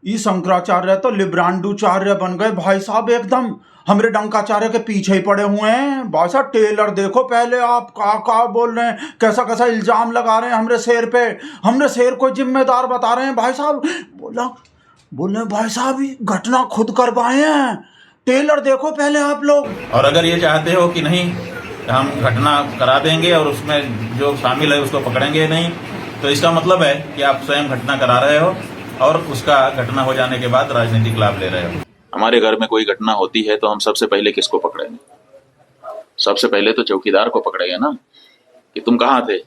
ई शंकराचार्य तो लिब्रांडुचार्य बन गए भाई साहब एकदम। हमरे डंकाचार्य के पीछे ही पड़े हुए हैं भाई साहब। टेलर देखो पहले आप का बोल रहे हैं, कैसा कैसा इल्जाम लगा रहे हैं हमरे शेर पे। हमरे शेर को जिम्मेदार बता रहे हैं भाई साहब। बोले भाई साहब ये घटना खुद करवाए हैं। टेलर देखो पहले आप लोग। और अगर ये चाहते हो कि नहीं हम घटना करा देंगे और उसमें जो शामिल है उसको पकड़ेंगे नहीं, तो इसका मतलब है कि आप स्वयं घटना करा रहे हो और उसका घटना हो जाने के बाद राजनीतिक लाभ ले रहे हो। हमारे घर में कोई घटना होती है तो हम सबसे पहले किसको पकड़ेंगे? सबसे पहले तो चौकीदार को पकड़ेंगे ना, कि तुम कहाँ थे,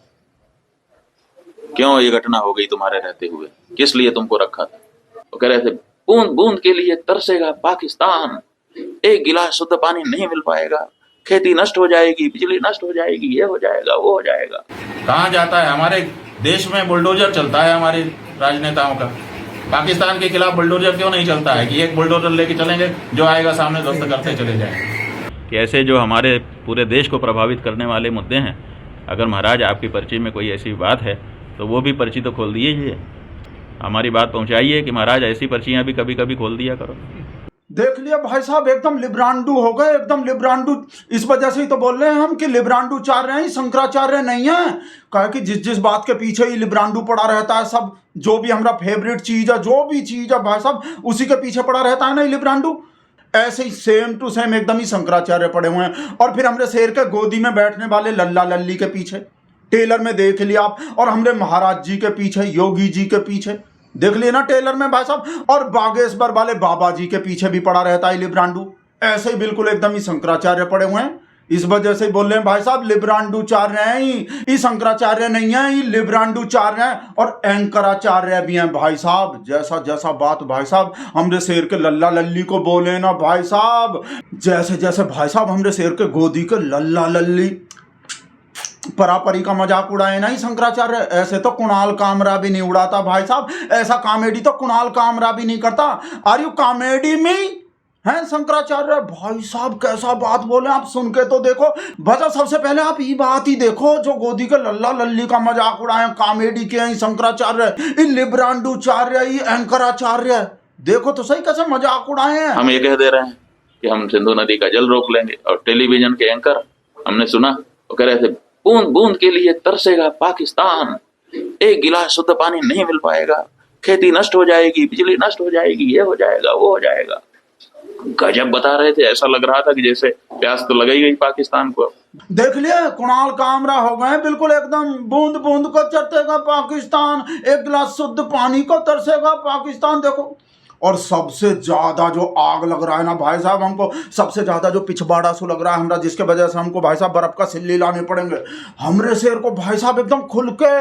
क्यों ये घटना हो गई तुम्हारे रहते हुए, किस लिए तुमको रखा था। वो कह रहे थे बूंद बूंद के लिए तरसेगा पाकिस्तान, एक गिलास शुद्ध पानी नहीं मिल पाएगा, खेती नष्ट हो जाएगी, बिजली नष्ट हो जाएगी, ये हो जाएगा वो हो जाएगा। कहाँ जाता है? हमारे देश में बुलडोजर चलता है हमारे राजनेताओं का। पाकिस्तान के खिलाफ बुलडोजर क्यों नहीं चलता है कि एक बुलडोजर लेके चलेंगे, जो आएगा सामने ध्वस्त करते चले जाएंगे। कि ऐसे जो हमारे पूरे देश को प्रभावित करने वाले मुद्दे हैं, अगर महाराज आपकी पर्ची में कोई ऐसी बात है तो वो भी पर्ची तो खोल दीजिए, हमारी बात पहुंचाइए कि महाराज ऐसी पर्चियां भी कभी कभी खोल दिया करो। देख लिया भाई साहब एकदम लिब्रांडू हो गए, एकदम लिब्रांडू। इस वजह से ही तो बोल रहे हैं हम कि लिब्रांडुचार्य हैं, शंकराचार्य नहीं है। कहे कि जिस बात के पीछे ही लिब्रांडू पड़ा रहता है, सब जो भी हमारा फेवरेट चीज है, जो भी चीज है भाई साहब उसी के पीछे पड़ा रहता है ना लिब्रांडू। ऐसे ही सेम टू सेम एकदम ही शंकराचार्य पड़े हुए हैं। और फिर हमरे शेर के गोदी में बैठने वाले लल्ला लल्ली के पीछे टेलर में देख लिया आप, और हमरे महाराज जी के पीछे, योगी जी के पीछे देख लिए ना टेलर में भाई साहब, और बागेश्वर वाले बाबा जी के पीछे भी पड़ा रहता है लिब्रांडू। ऐसे ही बिल्कुल एकदम ही शंकराचार्य पड़े हुए हैं। इस वजह से बोल रहे हैं भाई साहब लिब्रांडुचार्य हैं ये शंकराचार्य नहीं है, ये लिब्रांडुचार्य हैं और एंकराचार्य भी हैं भाई साहब। जैसा जैसा बात भाई साहब हमरे शेर के लल्ला लल्ली को बोले ना भाई साहब, जैसे जैसे भाई साहब हमरे शेर के गोदी के लल्ला लल्ली परापरी का मजाक उड़ाए ना ही शंकराचार्य। ऐसे तो कुणाल कामरा भी नहीं उड़ाता भाई साहब, ऐसा कॉमेडी तो कुणाल कामरा भी नहीं करता। आर यू कॉमेडी में हैं शंकराचार्य भाई साहब? कैसा बात बोले आप, सुन के तो देखो। बचा सबसे पहले आप ये बात ही देखो, जो गोदी के लल्ला लल्ली का मजाक उड़ाए कॉमेडी के हैं शंकराचार्य, लिब्रांडुचार्य, एंकराचार्य। देखो तो सही कैसे मजाक उड़ाए हैं। हम ये कह दे रहे हैं कि हम सिंधु नदी का जल रोक लेंगे, और टेलीविजन के एंकर हमने सुना वो कह रहे थे बूंद बूंद के लिए तरसेगा पाकिस्तान, एक गिलास शुद्ध पानी नहीं मिल पाएगा, खेती नष्ट हो जाएगी, बिजली नष्ट हो जाएगी, ये हो जाएगा वो हो जाएगा। गजब बता रहे थे, ऐसा लग रहा था कि जैसे प्यास तो लग ही गई पाकिस्तान को। देख लिया कुणाल कामरा हो गए बिल्कुल एकदम। बूंद बूंद को तरसेगा पाकिस्तान, एक गिलास शुद्ध पानी को तरसेगा पाकिस्तान। देखो, और सबसे ज्यादा जो आग लग रहा है ना भाई साहब हमको, सबसे ज्यादा जो पिछवाड़ा सो लग रहा है हमरा, जिसके वजह से हमको भाई साहब बर्फ का सिल्ली लाने पड़ेंगे। हमरे शेर को भाई साहब एकदम खुल के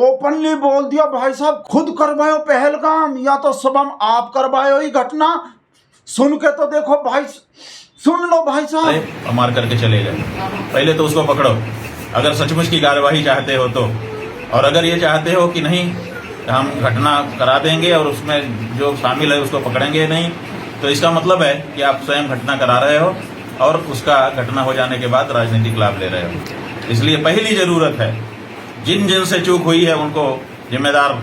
ओपनली बोल दिया भाई साहब, खुद करवायो पहलगाम या तो सबम आप करवायो ही घटना। सुन के तो देखो भाई, सुन लो भाई साहब। मार करके चले गए। पहले तो उसको पकड़ो अगर सचमुच की कार्यवाही चाहते हो तो, और अगर ये चाहते हो कि नहीं हम घटना करा देंगे और उसमें जो शामिल है उसको पकड़ेंगे नहीं, तो इसका मतलब है कि आप स्वयं घटना करा रहे हो और उसका घटना हो जाने के बाद राजनीतिक लाभ ले रहे हो। इसलिए पहली जरूरत है जिन जिन से चूक हुई है उनको जिम्मेदार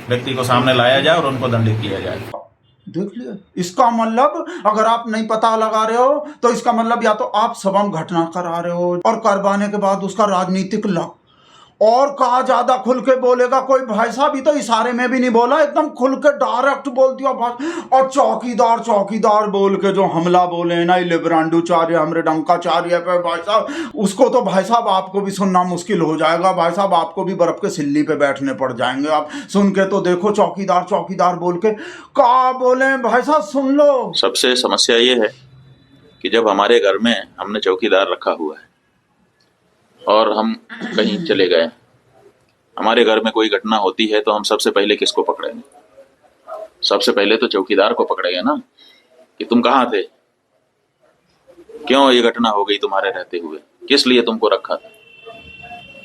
व्यक्ति को सामने लाया जाए और उनको दंडित किया जाए। देख लिया, इसका मतलब अगर आप नहीं पता लगा रहे हो तो इसका मतलब या तो आप सबम घटना करा रहे हो और करवाने के बाद उसका राजनीतिक लाभ। और कहा ज्यादा खुल के बोलेगा कोई भाई साहब, ये तो इशारे में भी नहीं बोला, एकदम खुल के डायरेक्ट बोल दिया भाई। और चौकीदार चौकीदार बोल के जो हमला बोले ना लिब्रांडुचार्य हमरे डंकाचार्य पे भाई साहब, उसको तो भाई साहब आपको भी सुनना मुश्किल हो जाएगा भाई साहब। आपको भी बर्फ के सिल्ली पे बैठने पड़ जाएंगे आप। सुन के तो देखो, चौकीदार चौकीदार बोल के क्या बोले भाई साहब, सुन लो। सबसे समस्या ये है कि जब हमारे घर में हमने चौकीदार रखा हुआ है और हम कहीं चले गए, हमारे घर में कोई घटना होती है तो हम सबसे पहले किसको पकड़ेंगे? सबसे पहले तो चौकीदार को पकड़ेंगे ना, कि तुम कहाँ थे, क्यों ये घटना हो गई तुम्हारे रहते हुए, किस लिए तुमको रखा था।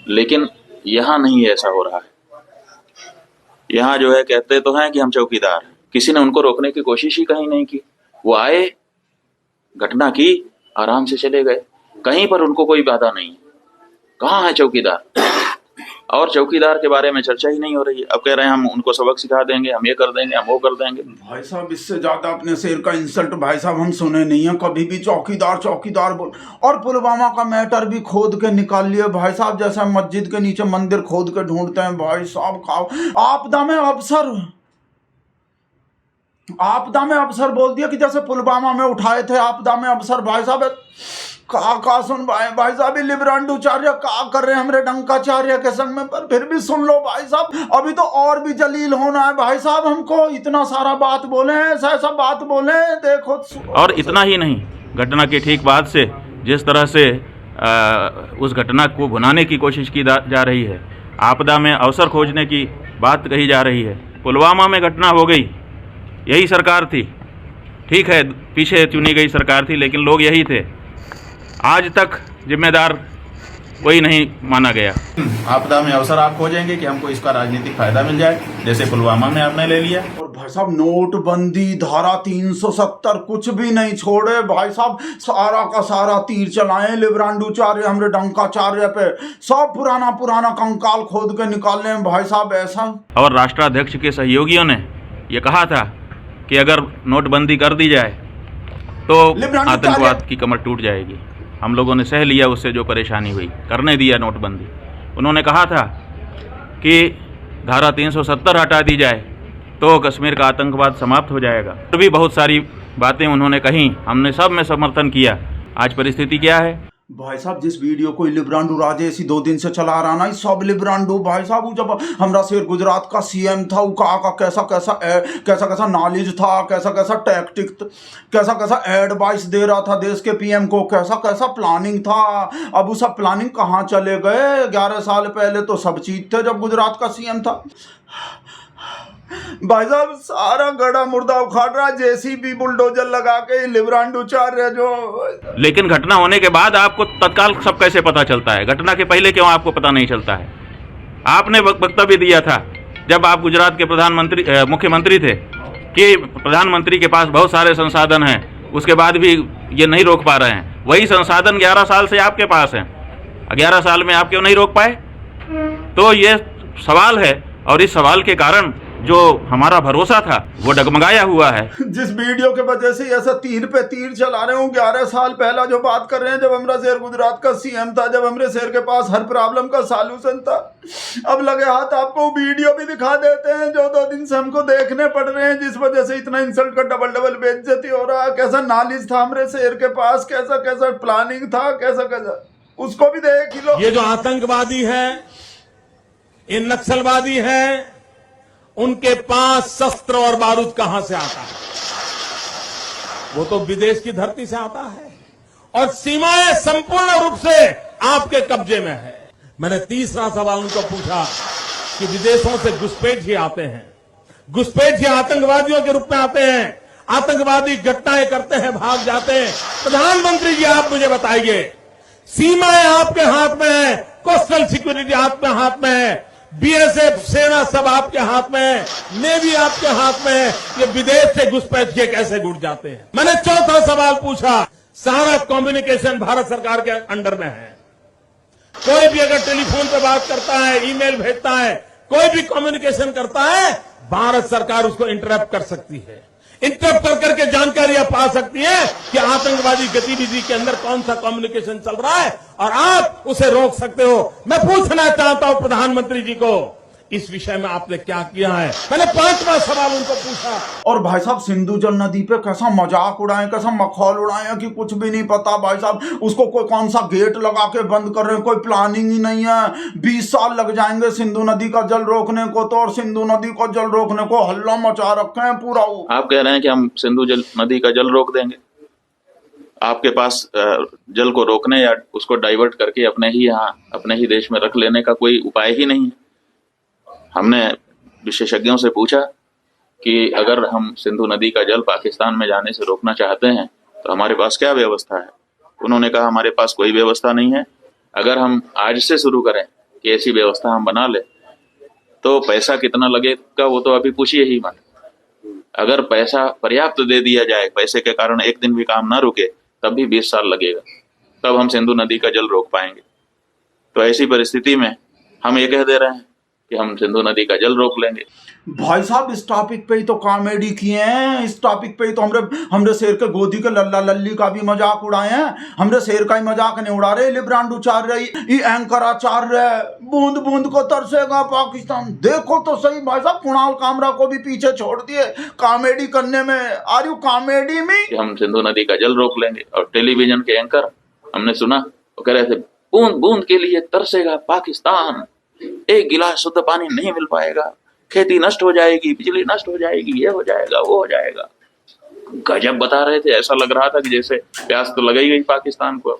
लेकिन यहाँ नहीं ऐसा हो रहा है। यहाँ जो है कहते तो हैं कि हम चौकीदार हैं, किसी ने उनको रोकने की कोशिश ही कहीं नहीं की। वो आए, घटना की, आराम से चले गए, कहीं पर उनको कोई बाधा नहीं। कहाँ है चौकीदार? और चौकीदार के बारे में चर्चा ही नहीं हो रही है। अब कह रहे हैं हम उनको सबक सिखा देंगे, हम ये कर देंगे, हम वो कर देंगे। भाई साहब इससे ज्यादा अपने शेर का इंसल्ट भाई साहब हम सुने नहीं है कभी भी। चौकीदार चौकीदार बोल। और पुलवामा का मैटर भी खोद के निकाल लिए भाई साहब, जैसे मस्जिद के नीचे मंदिर खोद के ढूंढते हैं भाई साहब। खाओ आपदा में अफसर बोल दिया कि जैसे पुलवामा में उठाए थे आपदा में अफसर। भाई साहब का सुन भाई साहब लिब्रांडूचार्य का कर रहे हैं हमरे डंकाचार्य के संग में, पर फिर भी सुन लो भाई साहब। अभी तो और भी जलील होना है भाई साहब हमको। इतना सारा बात बोले, ऐसा बात बोले देखो। और इतना ही नहीं, घटना के ठीक बाद से जिस तरह से उस घटना को भुनाने की कोशिश की जा रही है, आपदा में अवसर खोजने की बात कही जा रही है। पुलवामा में घटना हो गई, यही सरकार थी, ठीक है पीछे चुनी गई सरकार थी, लेकिन लोग यही थे। आज तक जिम्मेदार कोई नहीं माना गया। आपदा में अवसर आप खोजेंगे कि हमको इसका राजनीतिक फायदा मिल जाए, जैसे पुलवामा में आपने ले लिया। और भाई साहब नोटबंदी, धारा 370 कुछ भी नहीं छोड़े भाई साहब। सारा का सारा तीर चलाए लिब्रांडूचार्य हमरे डंकाचार्य पे। सब पुराना कंकाल खोद के निकाल रहे हैं भाई साहब ऐसा। और राष्ट्राध्यक्ष के सहयोगियों ने ये कहा था कि अगर नोटबंदी कर दी जाए तो आतंकवाद की कमर टूट जाएगी। हम लोगों ने सह लिया उससे जो परेशानी हुई, करने दिया नोटबंदी। उन्होंने कहा था कि धारा 370 हटा दी जाए तो कश्मीर का आतंकवाद समाप्त हो जाएगा। तो भी बहुत सारी बातें उन्होंने कही, हमने सब में समर्थन किया। आज परिस्थिति क्या है भाई साहब? जिस वीडियो को लिब्रांडू राजेश 2 दिन से चला रहा ना, सब लिब्रांडू भाई साहब। जब हमरा शेर गुजरात का सीएम था, का कैसा नॉलेज था, कैसा टैक्टिक, कैसा एडवाइस दे रहा था देश के पीएम को, कैसा प्लानिंग था। अब वो सब प्लानिंग कहाँ चले गए? 11 साल पहले तो सब चीज थे जब गुजरात का सीएम था भाई साहब। सारा गड़ा मुर्दा उखाड़ रहा जेसीबी बुलडोजर लगा के लिब्रांडूचार्य जो। लेकिन घटना होने के बाद आपको तत्काल सब कैसे पता चलता है? घटना के पहले क्यों आपको पता नहीं चलता है? आपने वक्तव्य दिया था जब आप गुजरात के मुख्यमंत्री थे कि प्रधानमंत्री के पास बहुत सारे संसाधन हैं, उसके बाद भी ये नहीं रोक पा रहे हैं। वही संसाधन 11 साल से आपके पास हैं, 11 साल में आप क्यों नहीं रोक पाए? तो ये सवाल है, और इस सवाल के कारण जो हमारा भरोसा था वो डगमगाया हुआ है। जिस वीडियो के वजह से ऐसा तीर पे तीर चला रहे हूँ, 11 साल पहला जो बात कर रहे हैं, जब हमरा शेर गुजरात का सीएम था, जब हमरे शेर के पास हर प्रॉब्लम का सॉल्यूशन था। अब लगे हाथ आपको वीडियो भी दिखा देते हैं जो 2 दिन से हमको देखने पड़ रहे हैं, जिस वजह से इतना इंसल्ट का डबल बेइज्जती हो रहा है। कैसा नॉलेज था हमरे शेर के पास, कैसा प्लानिंग था, कैसा उसको भी देख ही लो। ये जो आतंकवादी है, ये नक्सलवादी है, उनके पास शस्त्र और बारूद कहां से आता है? वो तो विदेश की धरती से आता है, और सीमाएं संपूर्ण रूप से आपके कब्जे में है। मैंने तीसरा सवाल उनको पूछा कि विदेशों से घुसपैठिए आते हैं, घुसपैठिए आतंकवादियों के रूप में आते हैं, आतंकवादी घटनाएं करते हैं, भाग जाते हैं। प्रधानमंत्री जी आप मुझे बताइए, सीमाएं आपके हाथ में है, कोस्टल सिक्योरिटी आपके हाथ में है, बीएसएफ सेना सब आपके हाथ में है, नेवी आपके हाथ में है, ये विदेश से घुसपैठ के कैसे घुस जाते हैं? मैंने चौथा सवाल पूछा, सारा कम्युनिकेशन भारत सरकार के अंडर में है। कोई भी अगर टेलीफोन पे बात करता है, ईमेल भेजता है, कोई भी कम्युनिकेशन करता है, भारत सरकार उसको इंटरप्ट कर सकती है। इंटरप्ट करके जानकारियां पा सकती है कि आतंकवादी गतिविधि के अंदर कौन सा कम्युनिकेशन चल रहा है, और आप उसे रोक सकते हो। मैं पूछना चाहता हूं प्रधानमंत्री जी को, इस विषय में आपने क्या किया है? मैंने 5वां सवाल उनको पूछा। और भाई साहब सिंधु जल नदी पे कैसा मजाक उड़ाए, कैसा मखौल उड़ाए कि कुछ भी नहीं पता भाई साहब। उसको कोई कौन सा गेट लगा के बंद कर रहे हैं, कोई प्लानिंग ही नहीं है। 20 साल लग जाएंगे सिंधु नदी का जल रोकने को, तो और सिंधु नदी को जल रोकने को हल्ला मचा रखे हैं पूरा। आप कह रहे हैं कि हम सिंधु नदी का जल रोक देंगे। आपके पास जल को रोकने या उसको डाइवर्ट करके अपने ही देश में रख लेने का कोई उपाय ही नहीं है। हमने विशेषज्ञों से पूछा कि अगर हम सिंधु नदी का जल पाकिस्तान में जाने से रोकना चाहते हैं तो हमारे पास क्या व्यवस्था है? उन्होंने कहा हमारे पास कोई व्यवस्था नहीं है। अगर हम आज से शुरू करें कि ऐसी व्यवस्था हम बना ले तो पैसा कितना लगेगा वो तो अभी पूछिए ही मत। अगर पैसा पर्याप्त दे दिया जाए, पैसे के कारण एक दिन भी काम ना रुके, तब भी 20 साल लगेगा, तब हम सिंधु नदी का जल रोक पाएंगे। तो ऐसी परिस्थिति में हम ये कह दे रहे हैं कि हम सिंधु नदी का जल रोक लेंगे। भाई साहब इस टॉपिक पे ही तो कॉमेडी किए हैं, इस टॉपिक पे ही तो हमरे शेर के गोदी के लल्ला लल्ली का भी मजाक उड़ाए हैं। हमरे शेर का ही मजाक नहीं उड़ा रहे लिब्रांडोचार्य, ये एंकराचार्य। बूंद बूंद को तरसेगा पाकिस्तान। देखो तो सही भाई साहब, कुणाल कामरा को भी पीछे छोड़ दिए कॉमेडी करने में। आर यू कॉमेडी में? कि हम सिंधु नदी का जल रोक लेंगे। और टेलीविजन के एंकर हमने सुना, वो कह रहे थे बूंद बूंद के लिए तरसेगा पाकिस्तान, एक गिलास शुद्ध पानी नहीं मिल पाएगा, खेती नष्ट हो जाएगी, बिजली नष्ट हो जाएगी, ये हो जाएगा, वो हो जाएगा। गजब बता रहे थे, ऐसा लग रहा था कि जैसे प्यास तो लग ही गई पाकिस्तान को।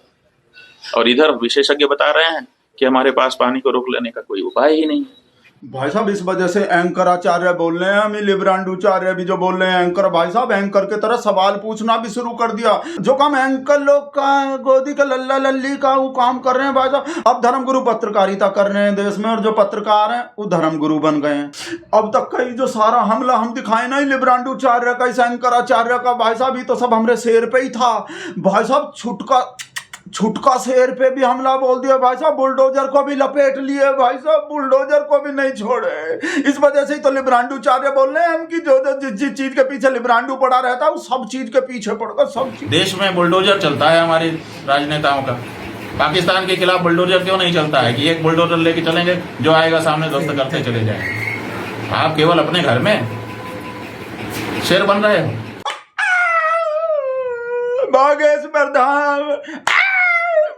और इधर विशेषज्ञ बता रहे हैं कि हमारे पास पानी को रोक लेने का कोई उपाय ही नहीं है। भाई साहब इस वजह से एंकराचार्य बोल रहे हैं, हम लिब्रांडोचार्य भी जो बोल रहे हैं एंकर भाई साहब, एंकर के तरह सवाल पूछना भी शुरू कर दिया। जो काम एंकर लोग का गोदी का लल्ला लल्ली का वो काम कर रहे हैं भाई साहब, अब धर्मगुरु पत्रकारिता कर रहे हैं देश में, और जो पत्रकार हैं वो धर्मगुरु बन गए हैं। अब तक का जो सारा हमला हम दिखाए ना लिब्रांडोचार्य का, इस एंकराचार्य का, भाई साहब ये तो सब हमरे शेर पे ही था। भाई साहब छुटका शेर पे भी हमला बोल दिया भाई साहब, बुलडोजर को भी लपेट लिए भाई साहब, बुलडोजर को भी नहीं छोड़े। इस वजह से ही तो लिब्रांडोचार्य बोल रहे हैं हम कि जो जिस चीज के पीछे लिब्रांडो पड़ा रहता है वो सब चीज के पीछे पड़ता, सब चीज। देश में बुलडोजर चलता है हमारे राजनेताओं का, पाकिस्तान के खिलाफ बुलडोजर क्यों नहीं चलता है कि एक बुलडोजर लेके चलेंगे, जो आएगा सामने ध्वस्त करते चले जाए। आप केवल अपने घर में शेर बन रहे हो।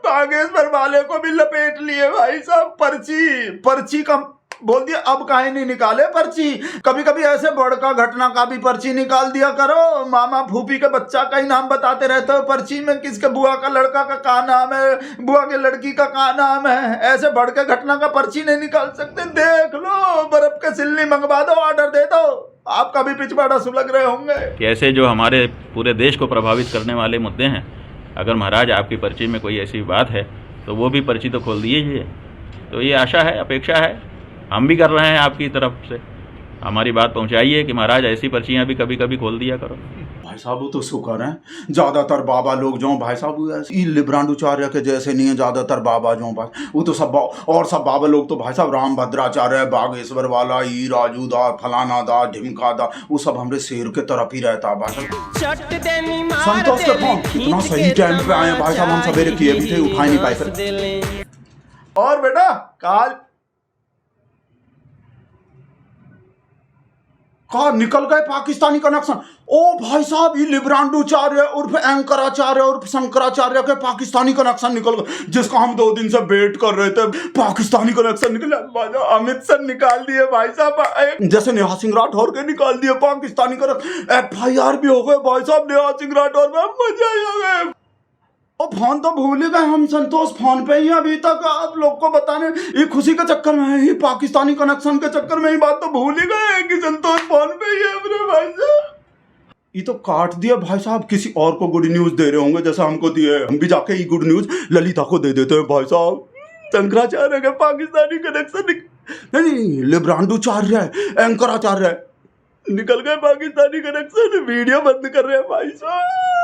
बागेश्वर वाले को भी लपेट लिए भाई साहब, पर्ची का बोल दिया। अब काहे नहीं निकाले पर्ची? कभी कभी ऐसे बड़का घटना का भी पर्ची निकाल दिया करो। मामा फूफी के बच्चा का ही नाम बताते रहते हो पर्ची में, किसके बुआ का लड़का का क्या नाम है, बुआ के लड़की का क्या नाम है। ऐसे बड़के घटना का पर्ची नहीं निकाल सकते? देख लो, बर्फ के सिल्ली मंगवा दो, ऑर्डर दे दो, आपका भी पिछवाड़ा सुलग रहे होंगे। कि ऐसे जो हमारे पूरे देश को प्रभावित करने वाले मुद्दे हैं, अगर महाराज आपकी पर्ची में कोई ऐसी बात है तो वो भी पर्ची तो खोल दीजिए। तो ये आशा है, अपेक्षा है, हम भी कर रहे हैं आपकी तरफ से। हमारी बात पहुंचाइए कि महाराज ऐसी पर्चियां भी कभी कभी खोल दिया करो। भाई साहब वो तो शुक्र है, ज्यादातर बाबा लोग जो भाई साहब लिब्रांडोचार्य के जैसे नहीं है, ज्यादातर बाबा जो भाई वो तो सब, और सब बाबा लोग तो भाई साहब राम भद्राचार्य, बागेश्वर वाला, ई राजू दा, फलाना दा, ढिमका दा, वो सब हमरे शेर के तरफ ही रहता है भाई साहब। संतोष के फोन इतना सही टाइम पे आए भाई साहब, हम सवेरे किए भी थे, उठा नहीं पाए। और बेटा काल निकल गए पाकिस्तानी कनेक्शन। ओ भाई साहब ये लिब्रांडोचार्य उर्फ एंकराचार्य उर्फ शंकराचार्य के पाकिस्तानी कनेक्शन निकल गए, जिसका हम 2 दिन से वेट कर रहे थे। पाकिस्तानी कनेक्शन निकला, अमित सर निकाल दिए भाई साहब, जैसे नेहा सिंह राठौर के निकाल दिए पाकिस्तानी कनेक्शन। FIR भी हो गए भाई साहब नेहा सिंह राठौर में, मजा ही आ गए। और फोन तो भूल ही गए हम, संतोष फोन पे ही अभी तक आप लोग को बताने, ये खुशी के चक्कर में ही, पाकिस्तानी कनेक्शन के चक्कर में ही बात तो भूल ही गए कि संतोष फोन पे ही है अपने भाई साहब। ये तो काट दिया भाई साहब, किसी और को गुड न्यूज दे रहे होंगे जैसा हमको दिए, हम भी जाके ये गुड न्यूज ललिता को दे देते हैं भाई साहब। शंकराचार्य के पाकिस्तानी कनेक्शन नहीं, लिब्रांडोचार्य एंकराचार्य निकल गए पाकिस्तानी कनेक्शन, वीडियो बंद कर रहे हैं भाई साहब।